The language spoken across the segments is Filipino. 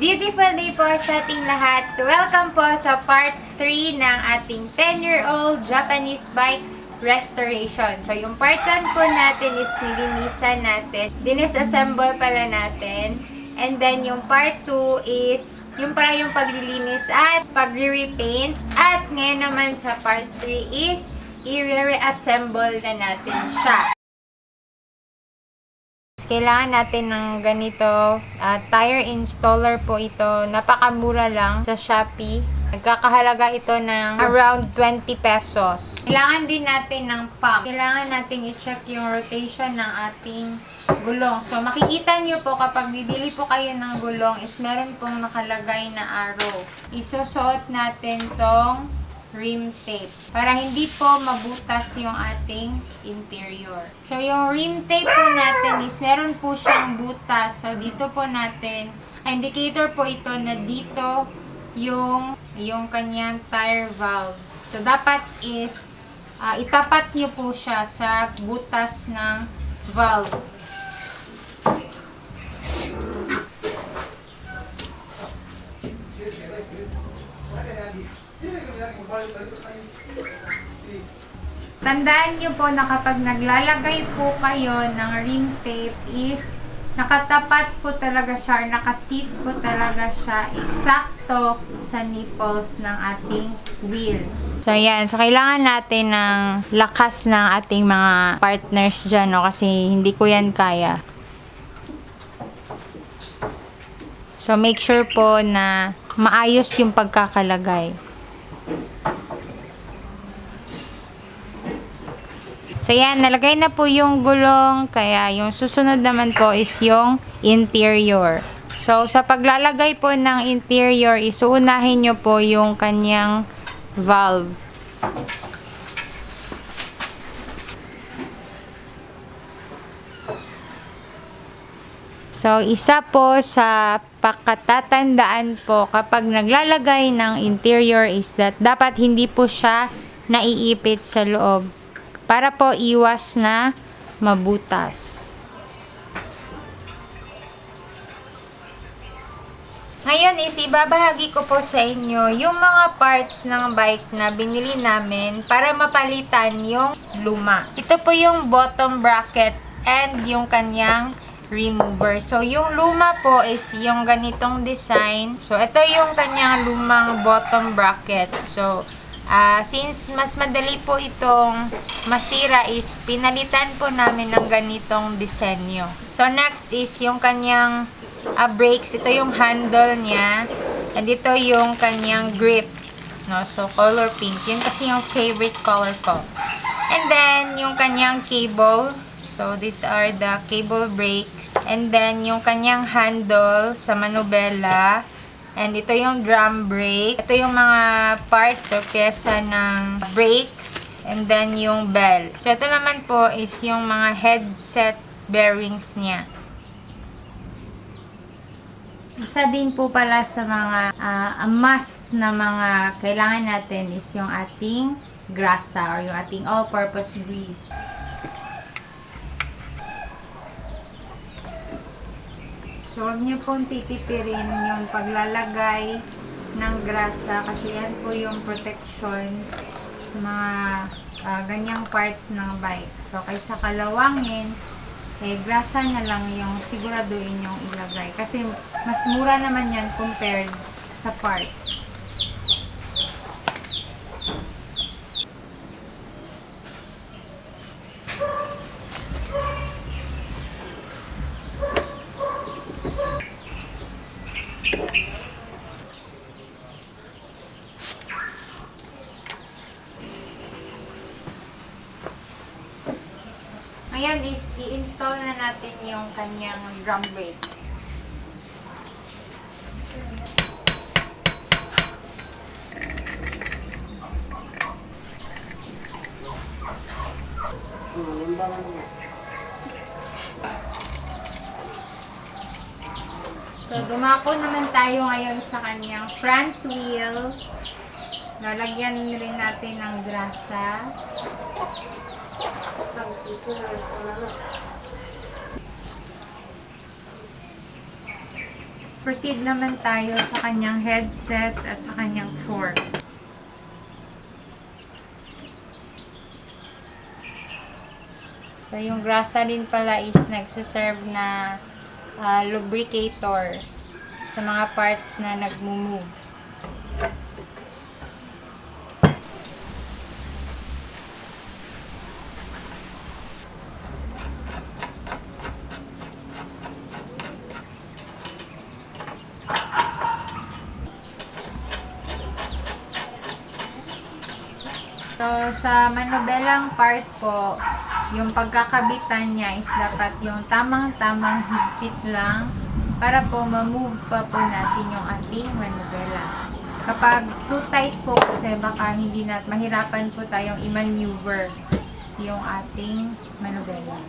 Beautiful day po sa ating lahat. Welcome po sa part 3 ng ating 10-year-old Japanese bike restoration. So, yung part 1 po natin is nilinisan natin. Dinisassemble pala natin. And then, yung part 2 is yung pala yung paglilinis at pag-repaint. At ngayon naman sa part 3 is i-reassemble na natin siya. Kailangan natin ng ganito, tire installer po ito. Napakamura lang sa Shopee. Nagkakahalaga ito ng around 20 pesos. Kailangan din natin ng pump. Kailangan natin i-check yung rotation ng ating gulong. So, makikita nyo po kapag bibili po kayo ng gulong is meron pong nakalagay na arrow. Isusuot natin tong rim tape para hindi po mabutas yung ating interior. So, yung rim tape po natin is meron po siyang butas. So, dito po natin, indicator po ito na dito yung kanyang tire valve. So, dapat is itapat nyo po siya sa butas ng valve. Tandaan nyo po na kapag naglalagay po kayo ng rim tape is nakatapat po talaga siya or nakasit po talaga siya eksakto sa nipples ng ating wheel. So, ayan. So, kailangan natin ng lakas ng ating mga partners dyan, no? Kasi hindi ko yan kaya. So, make sure po na maayos yung pagkakalagay. So, yan. Nalagay na po yung gulong. Kaya, yung susunod naman po is yung interior. So, sa paglalagay po ng interior, isuunahin nyo po yung kanyang valve. So, isa po sa pakatatandaan po kapag naglalagay ng interior is that dapat hindi po siya naiipit sa loob para po iwas na mabutas. Ngayon is ibabahagi ko po sa inyo yung mga parts ng bike na binili namin para mapalitan yung luma. Ito po yung bottom bracket and yung kanyang remover. So, yung luma po is yung ganitong design. So, ito yung kanyang lumang bottom bracket. So, since mas madali po itong masira is pinalitan po namin ng ganitong disenyo. So, next is yung kanyang brakes. Ito yung handle niya. And ito yung kanyang grip. No? So, color pink. Yun kasi yung favorite color ko. And then, yung kanyang cable. So, these are the cable brakes. And then, yung kanyang handle sa manubela. And ito yung drum brake. Ito yung mga parts or pyesa ng brakes. And then yung bell. So, ito naman po is yung mga headset bearings niya. Isa din po pala sa mga must na mga kailangan natin is yung ating grasa or yung ating all-purpose grease. So, huwag niyo pong titipirin yung paglalagay ng grasa kasi yan po yung protection sa mga ganyang parts ng bike. So, kaysa kalawangin, grasa na lang yung siguraduhin yung ilagay. Kasi mas mura naman yan compared sa parts. Ngayon is i-install na natin yung kanyang drum brake. So, dumako naman tayo ngayon sa kanyang front wheel. Lalagyan rin natin ng grasa. Proceed naman tayo sa kanyang headset at sa kanyang fork. So, yung grasa rin pala is nagsaserve na lubricator sa mga parts na nagmumove. So, sa manobelang part po, yung pagkakabitan niya is dapat yung tamang-tamang higpit lang para po ma-move pa po natin yung ating manobela. Kapag too tight po kasi baka hindi mahirapan po tayong i-maneuver yung ating manobela.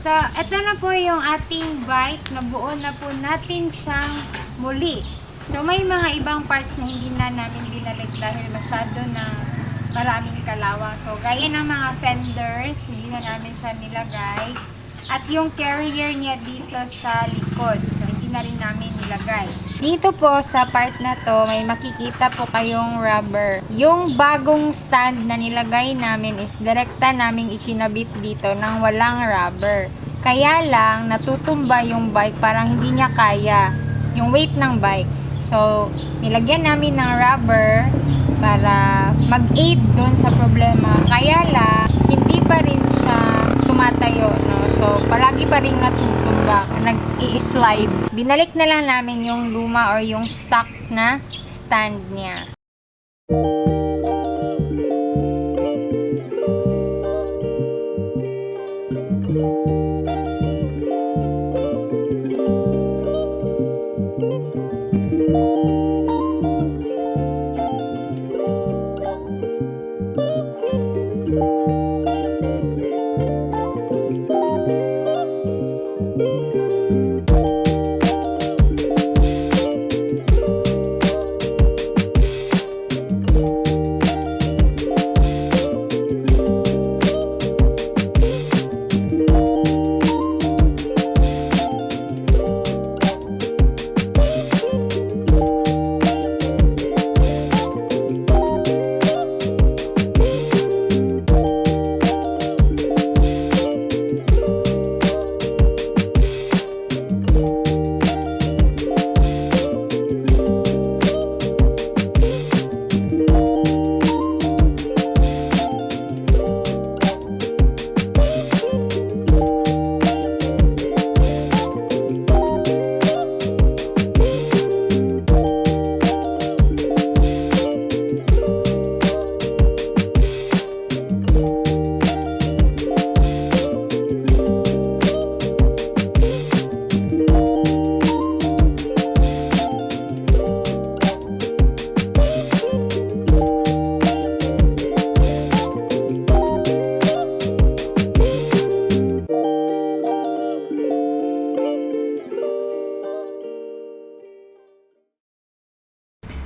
So, ito na po yung ating bike. Nabuo na po natin siyang muli. So, may mga ibang parts na hindi na namin binalik dahil masyado ng maraming kalawang. So, gaya ng mga fenders, hindi na namin siya nilagay. At yung carrier niya dito sa likod. So, hindi na rin namin nilagay. Dito po sa part na to, may makikita po kayong rubber. Yung bagong stand na nilagay namin is direkta naming ikinabit dito nang walang rubber. Kaya lang, natutumba yung bike, parang hindi niya kaya yung weight ng bike. So, nilagyan namin ng rubber para mag-aid doon sa problema. Kaya lang, hindi pa rin siya tumatayo, no? So, palagi pa rin natutumba, nag-i-slide. Binalik na lang namin yung luma or yung stock na stand niya.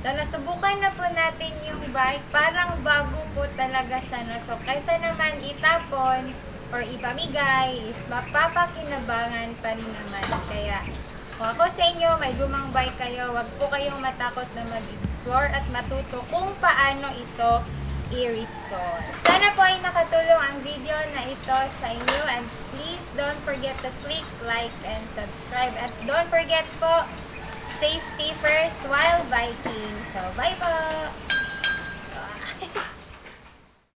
So, nasubukan na po natin yung bike. Parang bago po talaga siya. No? So, kaysa naman itapon or ipamigay, is mapapakinabangan pa rin naman. Kaya, kung ako sa inyo, may lumang bike kayo, wag po kayong matakot na mag-explore at matuto kung paano ito i-restore. Sana po ay nakatulong ang video na ito sa inyo. And please don't forget to click like and subscribe. At don't forget po, safety first while biking. So, bye po!